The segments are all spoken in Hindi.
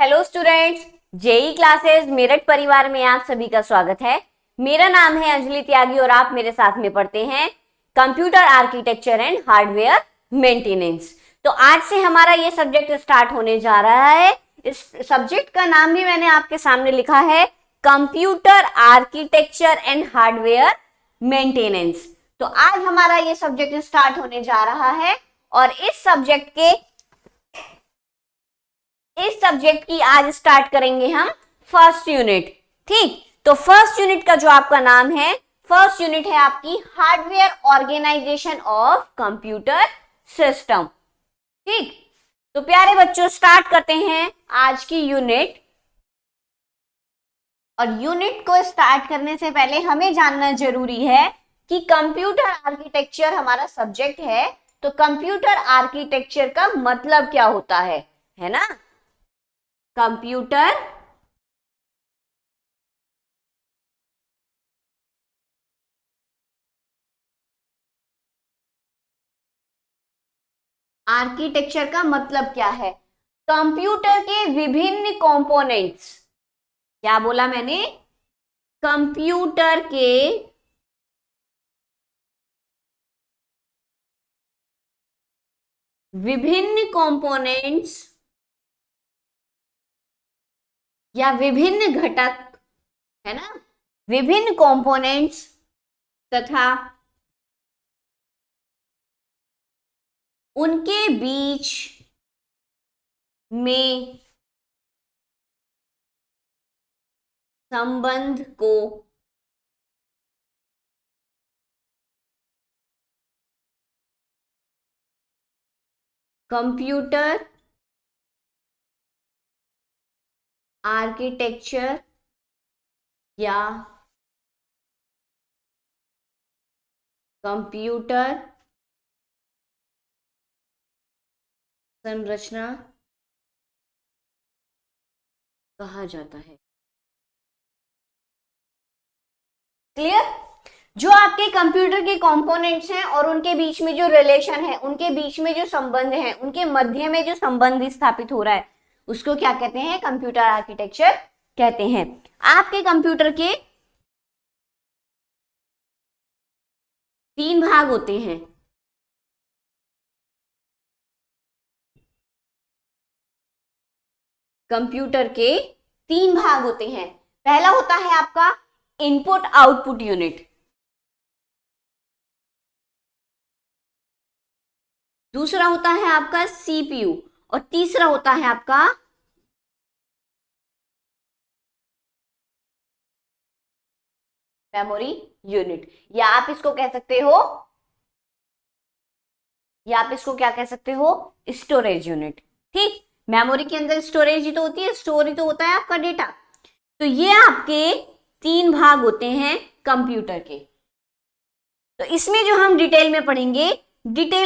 Hello students, JE classes Meerut परिवार में आप सभी का स्वागत है। मेरा नाम है अंजलि त्यागी और आप मेरे साथ में पढ़ते हैं computer architecture and hardware maintenance. तो आज से हमारा ये सब्जेक्ट स्टार्ट होने जा रहा है। इस सब्जेक्ट का नाम भी मैंने आपके सामने लिखा है, computer architecture and hardware maintenance. तो आज हमारा ये सब्जेक्ट स्टार्ट होने जा रहा है और इस सब्जेक्ट की आज स्टार्ट करेंगे हम फर्स्ट यूनिट। ठीक, तो फर्स्ट यूनिट का जो आपका नाम है, फर्स्ट यूनिट है आपकी hardware organisation of computer system. ठीक, तो प्यारे बच्चों स्टार्ट करते हैं आज की यूनिट। और यूनिट को स्टार्ट करने से पहले हमें जानना जरूरी है कि कंप्यूटर आर्किटेक्चर हमारा सब्जेक्ट है, तो कंप्यूटर आर्किटेक्चर का मतलब क्या होता है ना। कंप्यूटर आर्किटेक्चर का मतलब क्या है? कंप्यूटर के विभिन्न कंपोनेंट्स। क्या बोला मैंने? कंप्यूटर के विभिन्न कंपोनेंट्स या विभिन्न घटक, है ना, विभिन्न कंपोनेंट्स तथा उनके बीच में संबंध को कंप्यूटर आर्किटेक्चर या कंप्यूटर संरचना कहा जाता है। क्लियर? जो आपके कंप्यूटर के कंपोनेंट्स हैं और उनके बीच में जो रिलेशन है, उनके बीच में जो संबंध है, उनके मध्य में जो संबंध स्थापित हो रहा है, उसको क्या कहते हैं? कंप्यूटर आर्किटेक्चर कहते हैं। आपके कंप्यूटर के 3 भाग होते हैं। कंप्यूटर के 3 भाग होते हैं। पहला होता है आपका इनपुट आउटपुट यूनिट, दूसरा होता है आपका सीपीयू और तीसरा होता है आपका मेमोरी यूनिट, या आप इसको क्या कह सकते हो? Storage unit. ठीक, मेमोरी के अंदर स्टोरेज ही तो होती है, स्टोर ही तो होता है आपका डेटा। तो ये आपके 3 भाग होते हैं कंप्यूटर के। तो इसमें जो हम डिटेल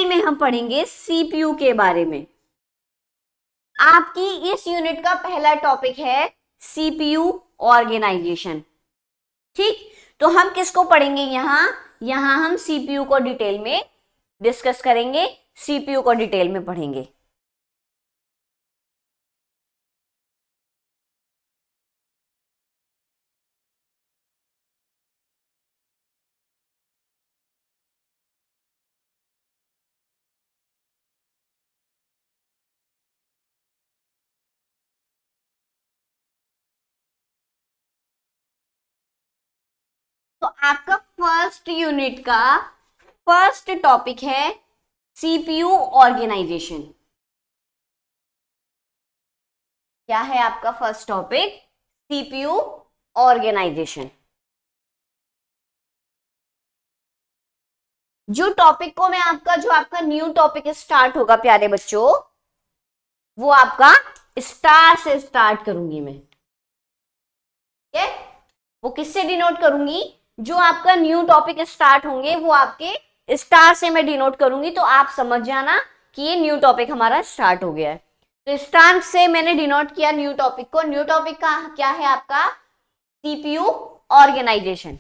में हम पढ़ेंगे सीपीयू के बारे में। आपकी इस यूनिट का पहला टॉपिक है सीपीयू ऑर्गेनाइजेशन। ठीक, तो हम किसको पढ़ेंगे यहां हम सीपीयू को डिटेल में डिस्कस करेंगे, सीपीयू को डिटेल में पढ़ेंगे। तो आपका फर्स्ट टॉपिक है सीपीयू ऑर्गेनाइजेशन। क्या है आपका फर्स्ट टॉपिक? CPU organisation. जो आपका न्यू टॉपिक स्टार्ट होगा प्यारे बच्चों, वो आपका स्टार से स्टार्ट करूंगी मैं। ठीक है, वो किससे डिनोट करूंगी? जो आपका न्यू टॉपिक स्टार्ट होंगे वो आपके स्टार से मैं डिनोट करूंगी, तो आप समझ जाना कि ये न्यू टॉपिक हमारा स्टार्ट हो गया है। तो स्टार से मैंने डिनोट किया न्यू टॉपिक को। न्यू टॉपिक का क्या है आपका? CPU organisation.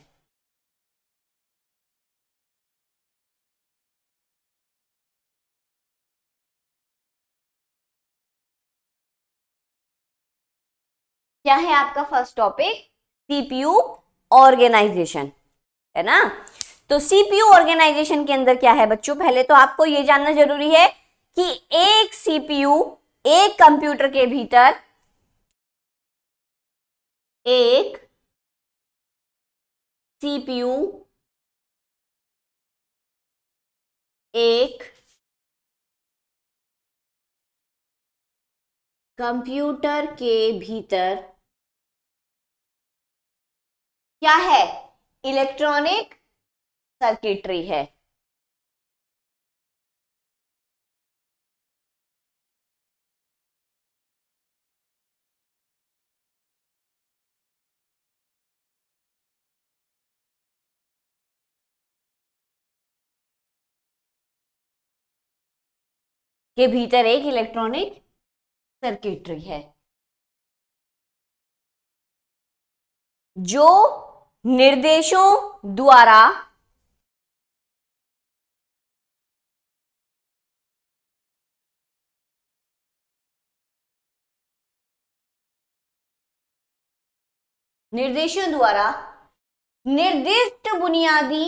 क्या है आपका फर्स्ट टॉपिक? सीपीयू ऑर्गेनाइजेशन, है ना। तो सीपीयू ऑर्गेनाइजेशन के अंदर क्या है बच्चों, पहले तो आपको यह जानना जरूरी है कि एक सीपीयू एक कंप्यूटर के भीतर एक सीपीयू एक कंप्यूटर के भीतर क्या है? इलेक्ट्रॉनिक सर्किटरी है। के भीतर एक इलेक्ट्रॉनिक सर्किटरी है जो निर्देशों द्वारा निर्दिष्ट बुनियादी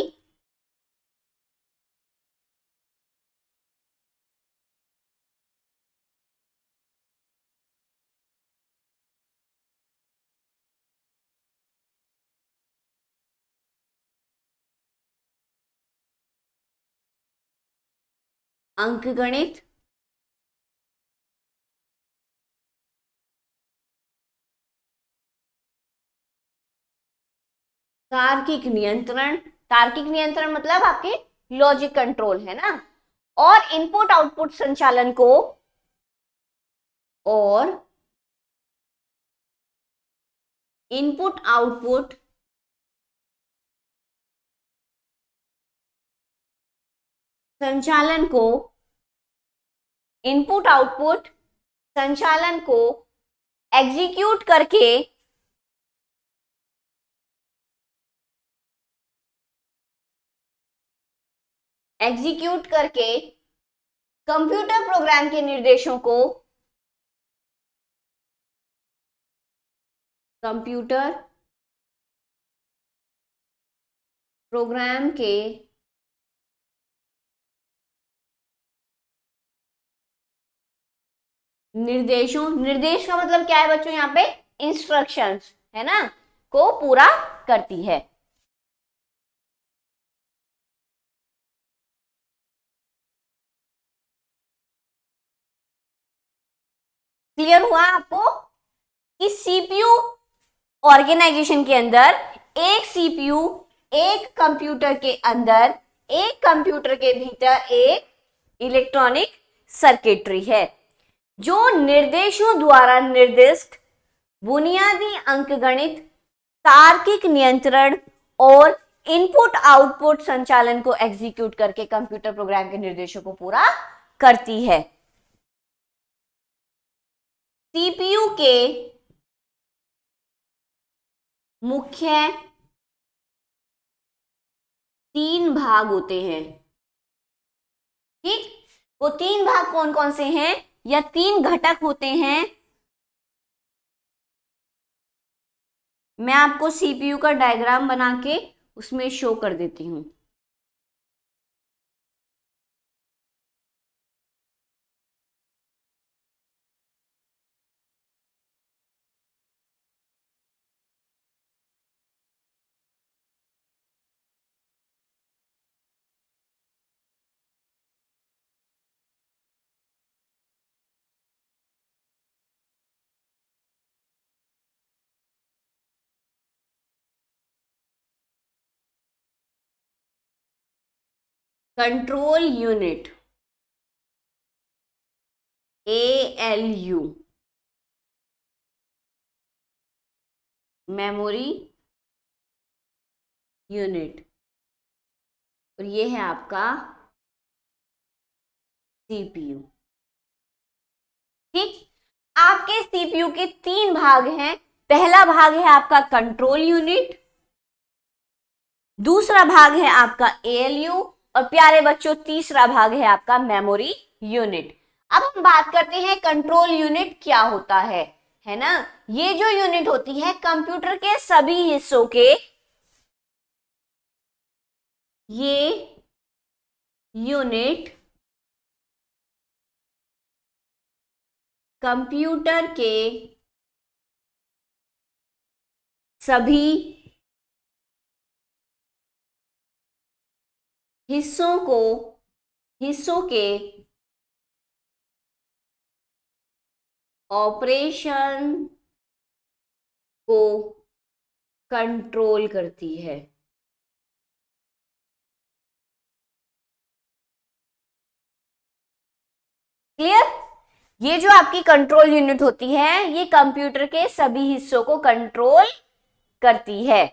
अंकगणित तार्किक नियंत्रण मतलब आपके लॉजिक कंट्रोल, है ना। और इनपुट आउटपुट संचालन को इनपुट आउटपुट संचालन को इनपुट आउटपुट संचालन को एग्जीक्यूट करके कंप्यूटर प्रोग्राम के निर्देशों को कंप्यूटर प्रोग्राम के निर्देश का मतलब क्या है बच्चों, यहाँ पे इंस्ट्रक्शंस, है ना, को पूरा करती है। क्लियर हुआ आपको कि सीपीयू ऑर्गेनाइजेशन के अंदर एक सीपीयू एक कंप्यूटर के अंदर एक कंप्यूटर के भीतर एक इलेक्ट्रॉनिक सर्किटरी है जो निर्देशों द्वारा निर्दिष्ट बुनियादी अंकगणित, तार्किक नियंत्रण और इनपुट आउटपुट संचालन को एग्जीक्यूट करके कंप्यूटर प्रोग्राम के निर्देशों को पूरा करती है। सीपीयू के मुख्य 3 भाग होते हैं, ठीक। वो 3 भाग कौन कौन से हैं या 3 घटक होते हैं, मैं आपको सीपीयू का डायग्राम बना के उसमें शो कर देती हूं। Control unit ALU, memory unit, और ये है आपका सीपीयू, ठीक। आपके सीपीयू के 3 भाग हैं। पहला भाग है आपका कंट्रोल यूनिट, दूसरा भाग है आपका ALU और प्यारे बच्चों तीसरा भाग है आपका मेमोरी यूनिट। अब हम बात करते हैं कंट्रोल यूनिट क्या होता है। है ना। ये जो यूनिट होती है कंप्यूटर के सभी हिस्सों के, ये यूनिट कंप्यूटर के सभी हिस्सों के ऑपरेशन को कंट्रोल करती है। क्लियर। ये जो आपकी कंट्रोल यूनिट होती है ये कंप्यूटर के सभी हिस्सों को कंट्रोल करती है।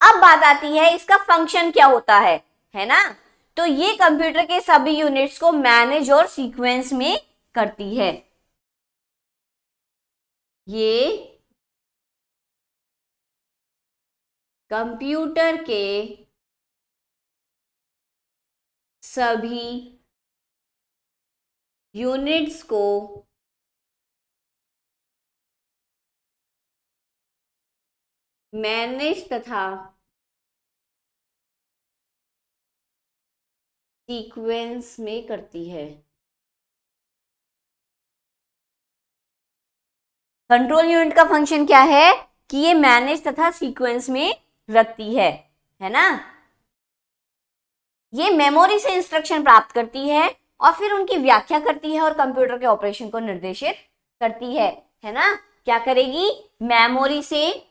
अब बात आती है इसका फंक्शन क्या होता है ना। तो ये कंप्यूटर के सभी यूनिट्स को मैनेज और सीक्वेंस में करती है। ये कंप्यूटर के सभी यूनिट्स को मैनेज तथा सीक्वेंस में करती है। कंट्रोल यूनिट का फंक्शन क्या है कि ये मैनेज तथा सीक्वेंस में रखती है ना। ये मेमोरी से इंस्ट्रक्शन प्राप्त करती है और फिर उनकी व्याख्या करती है और कंप्यूटर के ऑपरेशन को निर्देशित करती है ना। क्या करेगी, मेमोरी से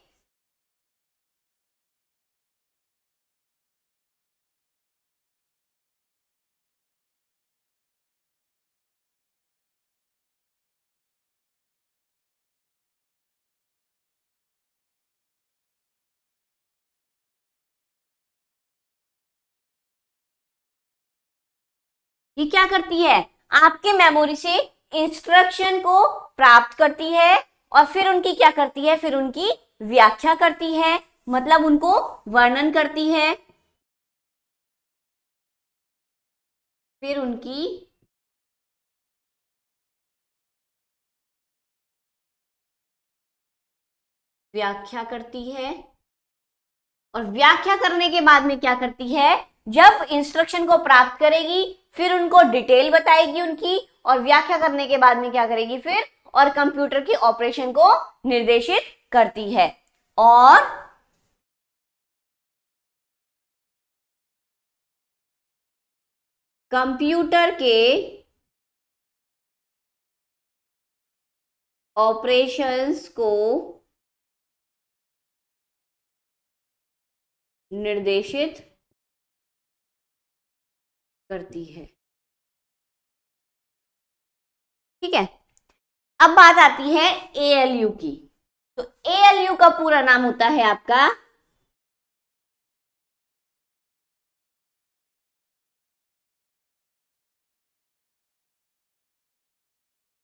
ये क्या करती है, आपके मेमोरी से इंस्ट्रक्शन को प्राप्त करती है और फिर उनकी क्या करती है, फिर उनकी व्याख्या करती है, मतलब उनको वर्णन करती है, फिर उनकी व्याख्या करती है और व्याख्या करने के बाद में क्या करती है, जब इंस्ट्रक्शन को प्राप्त करेगी फिर उनको डिटेल बताएगी उनकी, और व्याख्या करने के बाद में क्या करेगी फिर, और कंप्यूटर की ऑपरेशन को निर्देशित करती है। और कंप्यूटर के ऑपरेशंस को निर्देशित करती है। ठीक है, अब बात आती है एएलयू की। तो एएलयू का पूरा नाम होता है आपका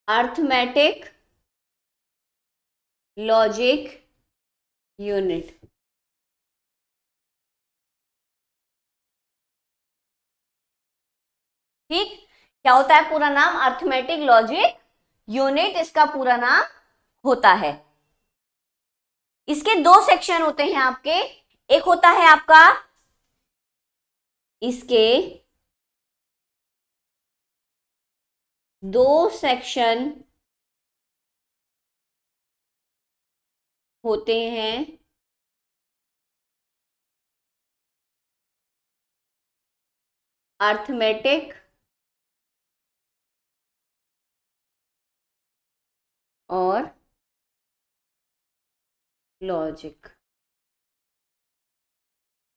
अर्थमेटिक लॉजिक यूनिट। ठीक, क्या होता है पूरा नाम, अर्थमेटिक लॉजिक यूनिट इसका पूरा नाम होता है। इसके दो सेक्शन होते हैं आपके, एक होता है आपका, इसके दो सेक्शन होते हैं, अर्थमेटिक और लॉजिक।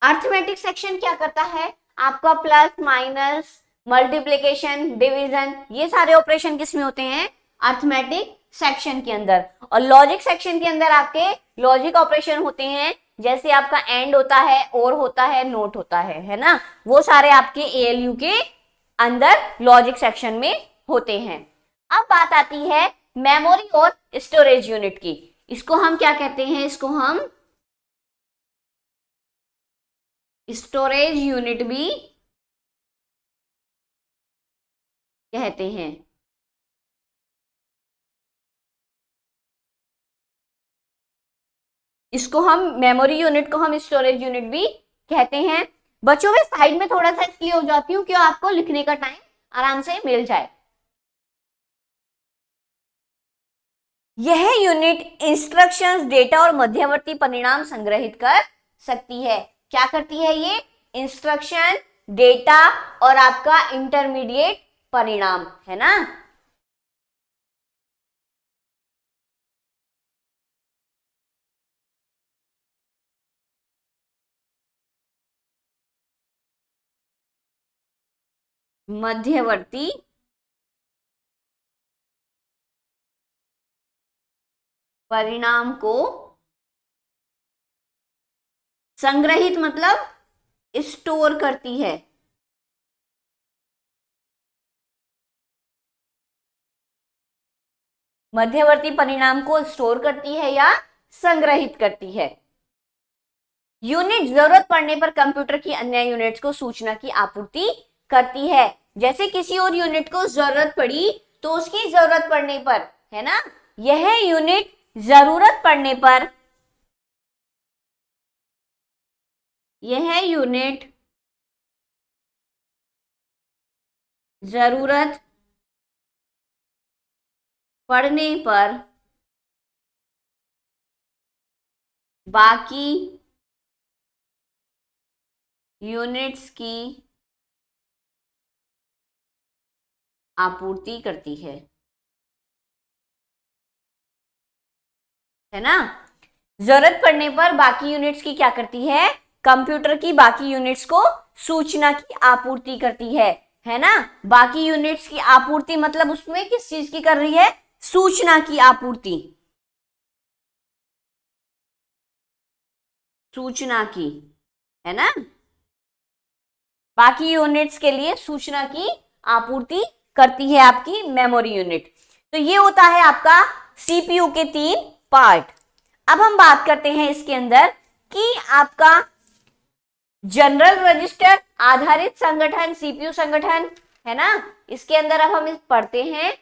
अर्थमेटिक सेक्शन क्या करता है, आपका प्लस माइनस मल्टीप्लिकेशन डिवीजन ये सारे ऑपरेशन किसमें होते हैं, अर्थमेटिक सेक्शन के अंदर। और लॉजिक सेक्शन के अंदर आपके लॉजिक ऑपरेशन होते हैं, जैसे आपका एंड होता है, और होता है, नोट होता है ना, वो सारे आपके एएलयू के अंदर लॉजिक सेक्शन में होते हैं। अब बात आती है मेमोरी और स्टोरेज यूनिट की। इसको हम क्या कहते हैं, इसको हम स्टोरेज यूनिट भी कहते हैं। इसको हम मेमोरी यूनिट को हम स्टोरेज यूनिट भी कहते हैं। बच्चों में साइड में थोड़ा सा इसलिए हो जाती हूँ कि आपको लिखने का टाइम आराम से मिल जाए। यह यूनिट इंस्ट्रक्शंस, डेटा और मध्यवर्ती परिणाम संग्रहित कर सकती है। क्या करती है ये? इंस्ट्रक्शन, डेटा और आपका इंटरमीडिएट परिणाम, है ना। मध्यवर्ती परिणाम को संग्रहित मतलब स्टोर करती है। मध्यवर्ती परिणाम को स्टोर करती है या संग्रहित करती है। यूनिट जरूरत पड़ने पर कंप्यूटर की अन्य यूनिट्स को सूचना की आपूर्ति करती है। जैसे किसी और यूनिट को जरूरत पड़ी तो उसकी जरूरत पड़ने पर, है ना, यह यूनिट जरूरत पड़ने पर, यह यूनिट जरूरत पड़ने पर बाकी यूनिट्स की आपूर्ति करती है ना। जरूरत पड़ने पर बाकी यूनिट्स की क्या करती है? कंप्यूटर की बाकी यूनिट्स को सूचना की आपूर्ति करती है ना। बाकी यूनिट्स की आपूर्ति मतलब उसमें किस चीज की कर रही है? सूचना की आपूर्ति, सूचना की, है ना। बाकी यूनिट्स के लिए सूचना की आपूर्ति करती है आपकी मेमोरी यूनिट। तो ये होता है आपका सीपीयू के 3 पार्ट। अब हम बात करते हैं इसके अंदर कि आपका जनरल रजिस्टर आधारित संगठन, सीपीयू संगठन, है ना। इसके अंदर अब हम पढ़ते हैं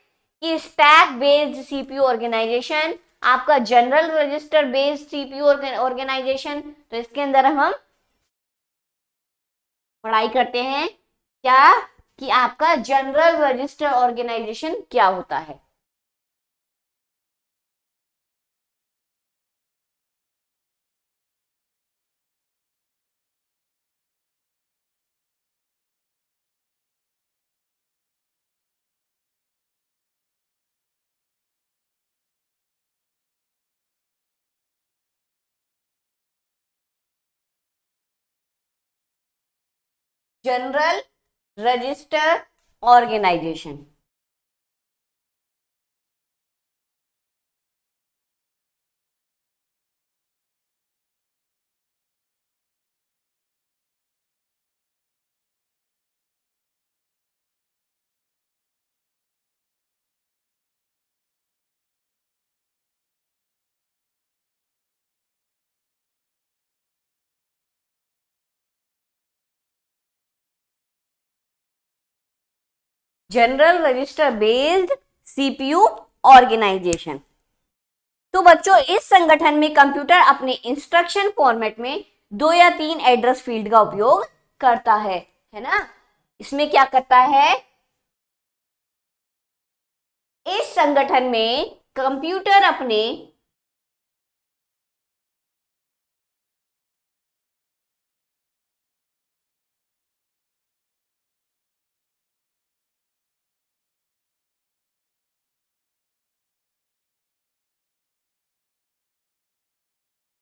कि स्टैक बेस्ड सीपीयू ऑर्गेनाइजेशन, आपका general register based CPU organisation. तो इसके अंदर हम पढ़ाई करते हैं क्या कि आपका जनरल रजिस्टर ऑर्गेनाइजेशन क्या होता है। General register organisation, general register based CPU organisation. तो बच्चों इस संगठन में कंप्यूटर अपने इंस्ट्रक्शन फॉर्मेट में 2 या 3 एड्रेस फील्ड का उपयोग करता है ना। इसमें क्या करता है? इस संगठन में कंप्यूटर अपने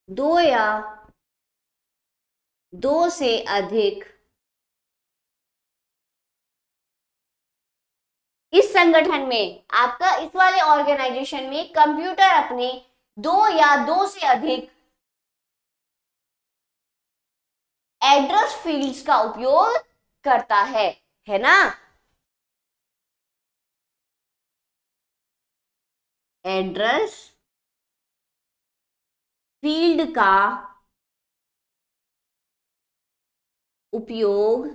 दो या दो से अधिक इस संगठन में आपका इस वाले ऑर्गेनाइजेशन में कंप्यूटर अपने 2 या 2 से अधिक एड्रेस फील्ड्स का उपयोग करता है ना। एड्रेस फील्ड का उपयोग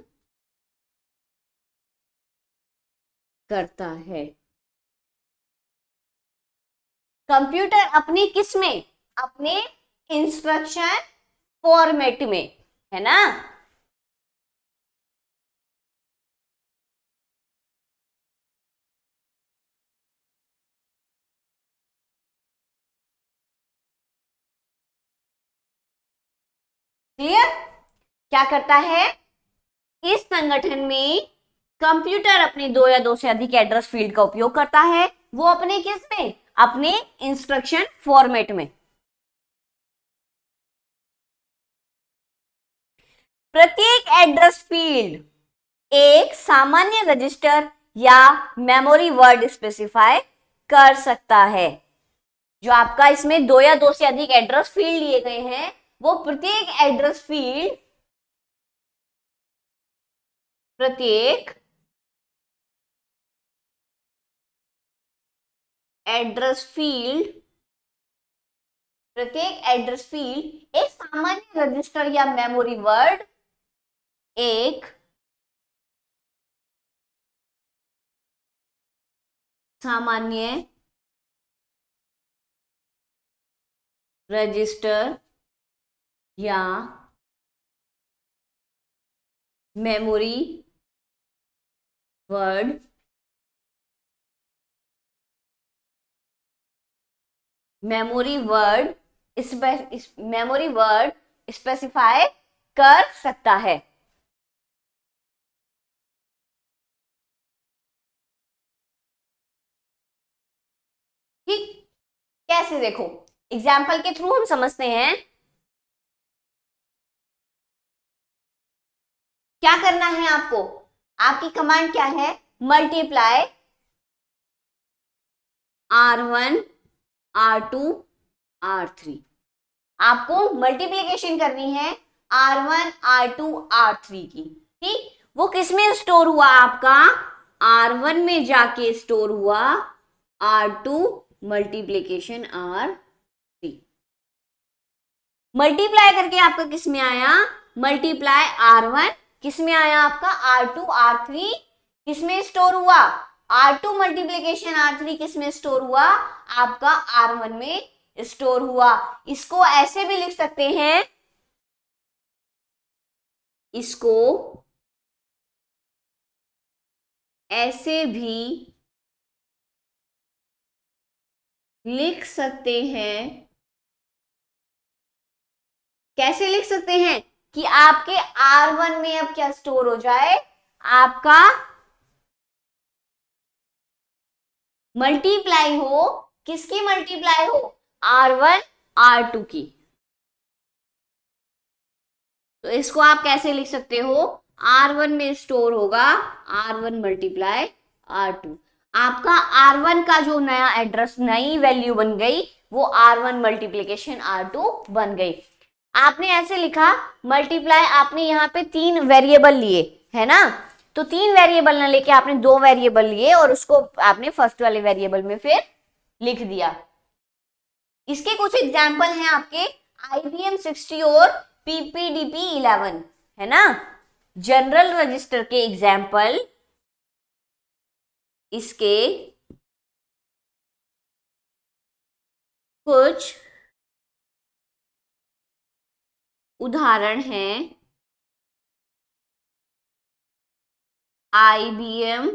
करता है। कंप्यूटर अपने किस में? अपने इंस्ट्रक्शन फॉर्मेट में, है ना। क्लियर। क्या करता है, इस संगठन में कंप्यूटर अपने दो या दो से अधिक एड्रेस फील्ड का उपयोग करता है। वो अपने किस में, अपने इंस्ट्रक्शन फॉर्मेट में। प्रत्येक एड्रेस फील्ड एक सामान्य रजिस्टर या मेमोरी वर्ड स्पेसिफाई कर सकता है। जो आपका इसमें दो या दो से अधिक एड्रेस फील्ड लिए गए हैं, वो प्रत्येक एड्रेस फील्ड एक सामान्य रजिस्टर या मेमोरी वर्ड, एक सामान्य रजिस्टर या memory word memory word specify कर सकता है। ठीक, कैसे, देखो एग्जाम्पल के थ्रू हम समझते हैं। क्या करना है आपको, आपकी कमांड क्या है, मल्टीप्लाई R1 R2 R3। आपको मल्टीप्लीकेशन करनी है R1 R2 R3 की। ठीक, वो किस में स्टोर हुआ, आपका R1 में जाके स्टोर हुआ, R2 मल्टीप्लीकेशन R3। मल्टीप्लाई करके आपका किस में आया, मल्टीप्लाई R1 किस में आया, आपका R2 R3 किस में स्टोर हुआ, R2 मल्टीप्लीकेशन R3 किस में स्टोर हुआ, आपका R1 में स्टोर हुआ। इसको ऐसे भी लिख सकते हैं, इसको ऐसे भी लिख सकते हैं। कैसे लिख सकते हैं कि आपके R1 में अब क्या स्टोर हो जाए, आपका मल्टीप्लाई हो, किसकी मल्टीप्लाई हो, R1 R2 की। तो इसको आप कैसे लिख सकते हो, R1 में स्टोर होगा R1 मल्टीप्लाई R2। आपका R1 का जो नया एड्रेस, नई वैल्यू बन गई, वो R1 मल्टीप्लीकेशन R2 बन गई। आपने ऐसे लिखा मल्टीप्लाई, आपने यहाँ पे 3 वेरिएबल लिए, है ना। तो 3 वेरिएबल ना लेके आपने 2 वेरिएबल लिए और उसको आपने फर्स्ट वाले वेरिएबल में फिर लिख दिया। इसके कुछ एग्जाम्पल हैं आपके IBM 60 और PPDP 11, है ना। जनरल रजिस्टर के एग्जाम्पल इसके कुछ उदाहरण हैं। IBM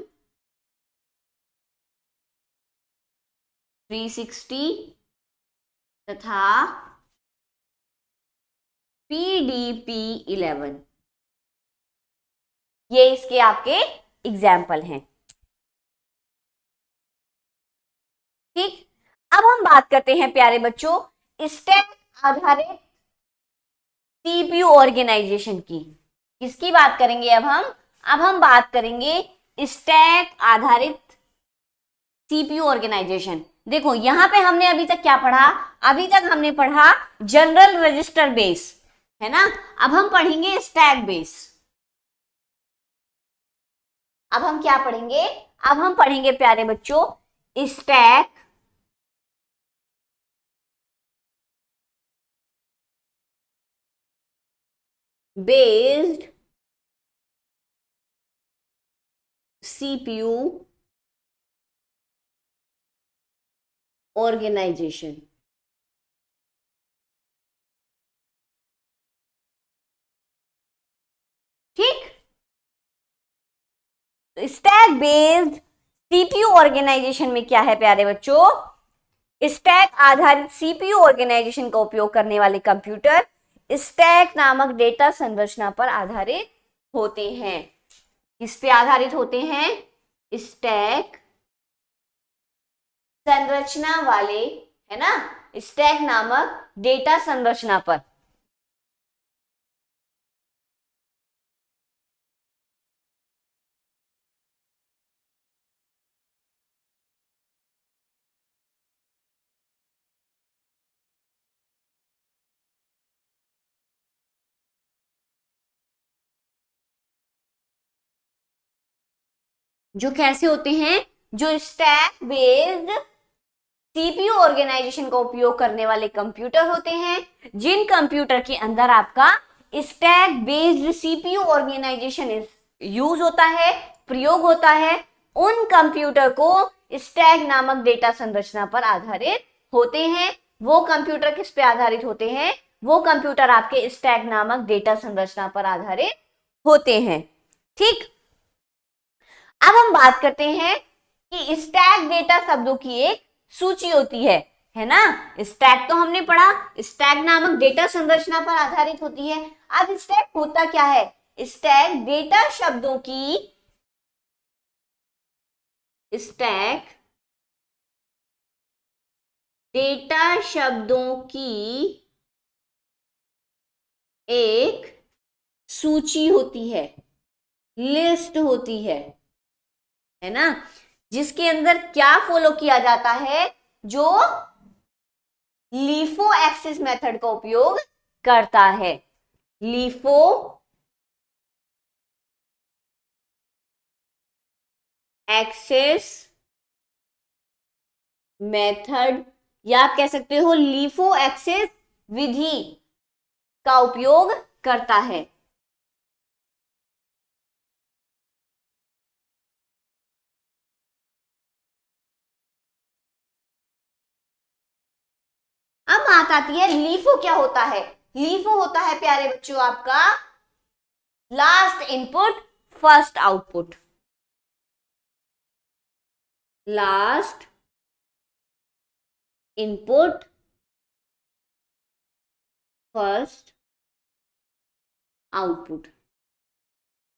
360 तथा PDP 11, ये इसके आपके एग्जाम्पल हैं। ठीक, अब हम बात करते हैं प्यारे बच्चों स्टैक आधारित CPU ऑर्गेनाइजेशन की। किसकी बात करेंगे अब हम बात करेंगे स्टैक आधारित CPU ऑर्गेनाइजेशन। देखो यहां पे हमने अभी तक क्या पढ़ा, अभी तक हमने पढ़ा जनरल रजिस्टर बेस, है ना। अब हम पढ़ेंगे स्टैक बेस। अब हम क्या पढ़ेंगे, अब हम पढ़ेंगे प्यारे बच्चों स्टैक बेस्ड CPU ऑर्गेनाइजेशन। तो स्टैक बेस्ड सीपीयू ऑर्गेनाइजेशन में क्या है प्यारे बच्चों, स्टैक आधारित सीपीयू ऑर्गेनाइजेशन का उपयोग करने वाले कंप्यूटर स्टैक नामक डेटा संरचना पर आधारित होते हैं। किस पे आधारित होते हैं? स्टैक संरचना वाले, है ना, स्टैक नामक डेटा संरचना पर। जो कैसे होते हैं? जो स्टैक बेस्ड सीपीयू ऑर्गेनाइजेशन का उपयोग करने वाले कंप्यूटर होते हैं, जिन कंप्यूटर के अंदर आपका stack based CPU organisation use होता है, प्रयोग होता है, उन कंप्यूटर को स्टैक नामक डेटा संरचना पर आधारित होते हैं। वो कंप्यूटर किस पे आधारित होते हैं? वो कंप्यूटर आपके स्टैक नामक डेटा संरचना पर आधारित होते हैं। ठीक, अब हम बात करते हैं कि स्टैक डेटा शब्दों की एक सूची होती है ना। स्टैक तो हमने पढ़ा, स्टैक नामक डेटा संरचना पर आधारित होती है। अब स्टैक होता क्या है? स्टैक डेटा शब्दों की, स्टैक डेटा शब्दों की एक सूची होती है, लिस्ट होती है ना, जिसके अंदर क्या फॉलो किया जाता है? जो लीफो एक्सेस मेथड का उपयोग करता है। लीफो एक्सेस मेथड, या आप कह सकते हो लीफो एक्सेस विधि का उपयोग करता है। अब बात आती है लीफो क्या होता है। लीफो होता है प्यारे बच्चों आपका last input first output. Last input first output.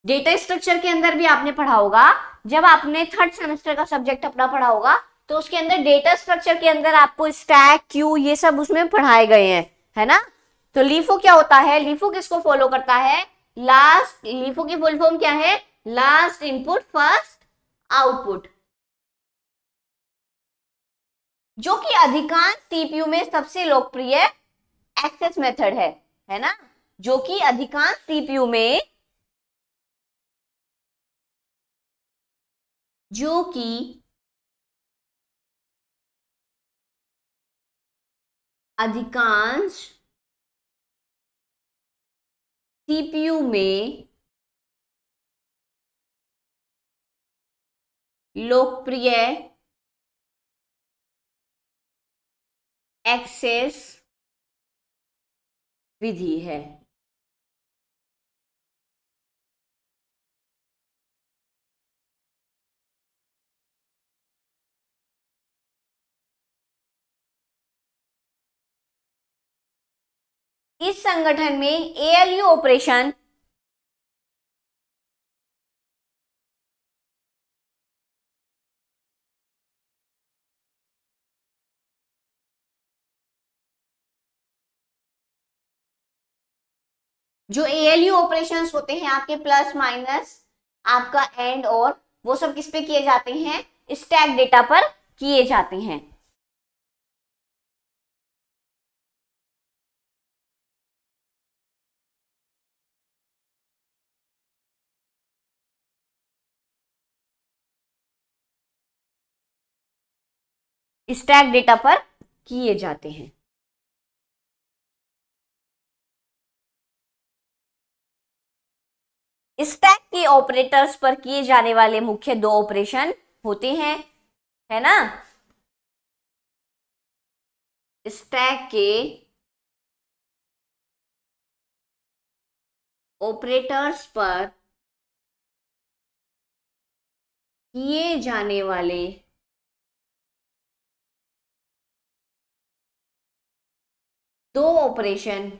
Data structure के अंदर भी आपने पढ़ा होगा, जब आपने थर्ड सेमेस्टर का सब्जेक्ट अपना पढ़ा होगा, तो उसके अंदर डेटा स्ट्रक्चर के अंदर आपको स्टैक, क्यू, ये सब उसमें पढ़ाए गए हैं, है ना। तो लीफो क्या होता है? लीफो किसको फॉलो करता है? लास्ट, लीफो की फुल फॉर्म क्या है? Last input first output. जो कि अधिकांश सीपीयू में सबसे लोकप्रिय एक्सेस मेथड है ना, जो कि अधिकांश सीपीयू में, जो कि अधिकांश सीपीयू में लोकप्रिय एक्सेस विधि है। इस संगठन में एएलयू ऑपरेशन जो एएलयू ऑपरेशंस होते हैं आपके, प्लस माइनस, आपका एंड और, वो सब किस पे किए जाते हैं? स्टैक डेटा पर किए जाते हैं। स्टैक डेटा पर किए जाते हैं। स्टैक के ऑपरेटर्स पर किए जाने वाले मुख्य दो ऑपरेशन होते हैं, है ना। स्टैक के ऑपरेटर्स पर किए जाने वाले दो ऑपरेशन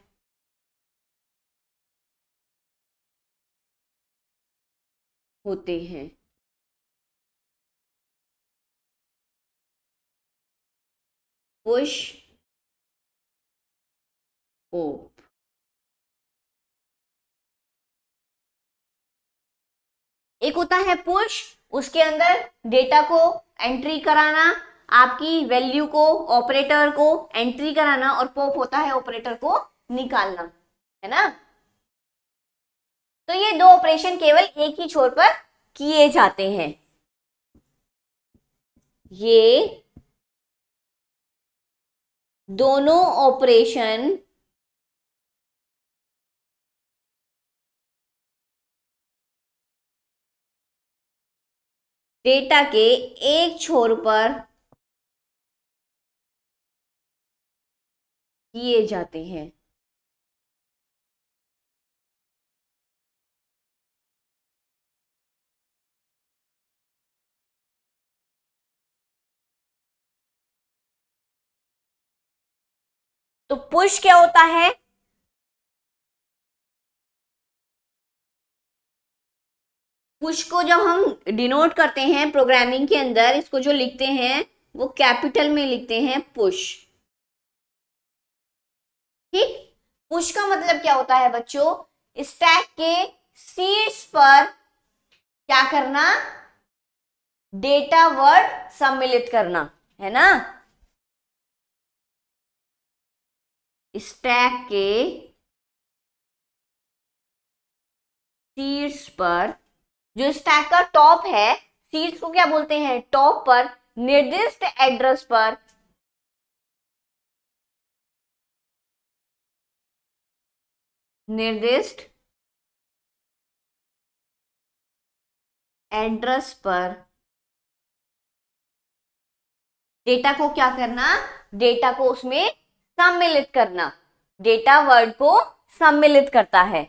होते हैं। Push pop. एक होता है पुश, उसके अंदर डेटा को एंट्री कराना, आपकी वैल्यू को ऑपरेटर को एंट्री कराना, और पॉप होता है ऑपरेटर को निकालना, है ना। तो ये दो ऑपरेशन केवल एक ही छोर पर किए जाते हैं। ये दोनों ऑपरेशन डेटा के एक छोर पर किए जाते हैं। तो पुश क्या होता है? पुश को जब हम डिनोट करते हैं प्रोग्रामिंग के अंदर, इसको जो लिखते हैं वो कैपिटल में लिखते हैं, पुश। ठीक। पुश का मतलब क्या होता है बच्चों? स्टैक के शीर्ष पर क्या करना? डेटा वर्ड सम्मिलित करना, है ना। स्टैक के शीर्ष पर, जो स्टैक का टॉप है, शीर्ष को क्या बोलते हैं? टॉप पर निर्दिष्ट एड्रेस पर निर्दिष्ट एड्रेस पर डेटा को क्या करना? डेटा को उसमें सम्मिलित करना। डेटा वर्ड को सम्मिलित करता है।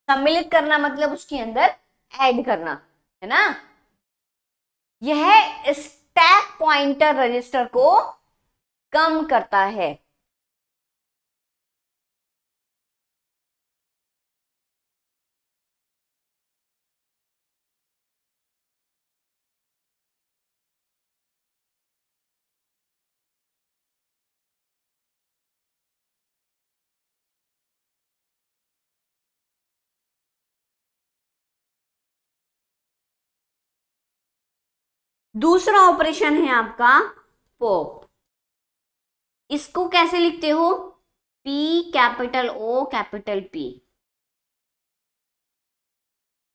सम्मिलित करना मतलब उसके अंदर ऐड करना, है ना। यह स्टैक पॉइंटर रजिस्टर को कम करता है। दूसरा ऑपरेशन है आपका पॉप। इसको कैसे लिखते हो? P capital O capital P.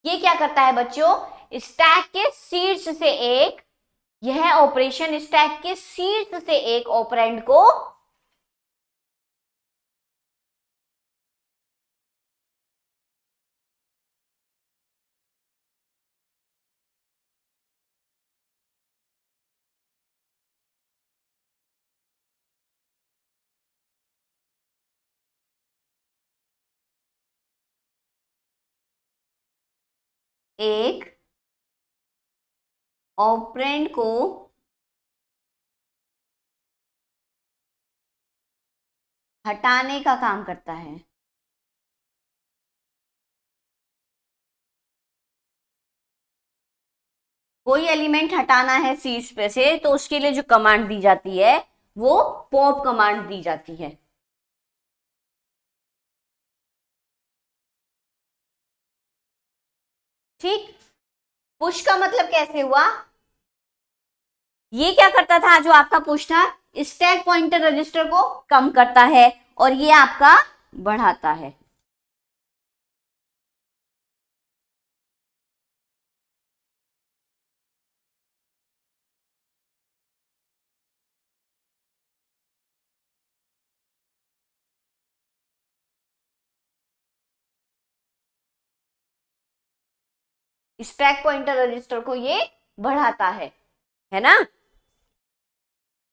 ये क्या करता है बच्चों? स्टैक के शीर्ष से एक, यह ऑपरेशन स्टैक के शीर्ष से एक ऑपरेंड को एक ऑपरेंड को हटाने का काम करता है। कोई एलिमेंट हटाना है शीर्ष पे से, तो उसके लिए जो कमांड दी जाती है वो पॉप कमांड दी जाती है। ठीक। पुश का मतलब कैसे हुआ? ये क्या करता था? जो आपका पुश था, स्टैक पॉइंटर रजिस्टर को कम करता है, और ये आपका बढ़ाता है। स्टैक पॉइंटर रजिस्टर को ये बढ़ाता है ना।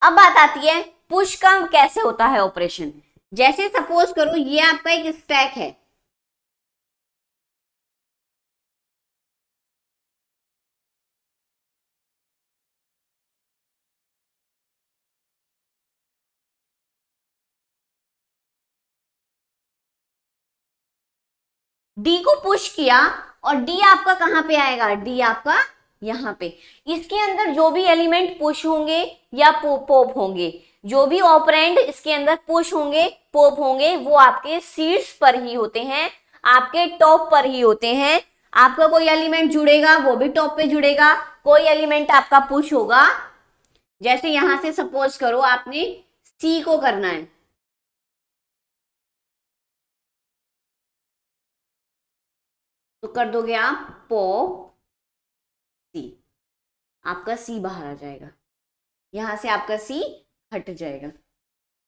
अब बात आती है पुश का कैसे होता है ऑपरेशन। जैसे सपोज करो ये आपका एक स्टैक है, डी को पुश किया और डी आपका कहां पे आएगा, डी आपका यहां पे। इसके अंदर जो भी एलिमेंट पुश होंगे या पॉप होंगे, जो भी ऑपरेंड इसके अंदर पुश होंगे पॉप होंगे, वो आपके सीड्स पर ही होते हैं, आपके टॉप पर ही होते हैं। आपका कोई एलिमेंट जुड़ेगा वो भी टॉप पे जुड़ेगा, कोई एलिमेंट आपका पुश होगा। जैसे यहां से सपोज करो आपने सी को करना है, तो कर दोगे आप पॉप सी, आपका सी बाहर आ जाएगा, यहां से आपका सी हट जाएगा।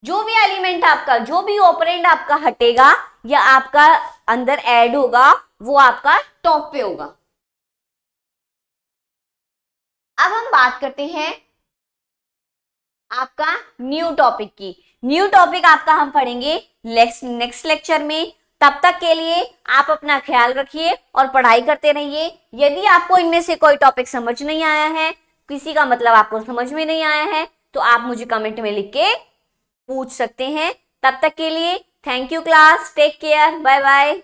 जो भी एलिमेंट आपका, जो भी ऑपरेंड आपका हटेगा या आपका अंदर ऐड होगा, वो आपका टॉप पे होगा। अब हम बात करते हैं आपका न्यू टॉपिक की। न्यू टॉपिक आपका हम पढ़ेंगे नेक्स्ट लेक्चर में। तब तक के लिए आप अपना ख्याल रखिए और पढ़ाई करते रहिए। यदि आपको इनमें से कोई टॉपिक समझ नहीं आया है, किसी का मतलब आपको समझ में नहीं आया है, तो आप मुझे कमेंट में लिख के पूछ सकते हैं। तब तक के लिए thank you class, take care, bye bye.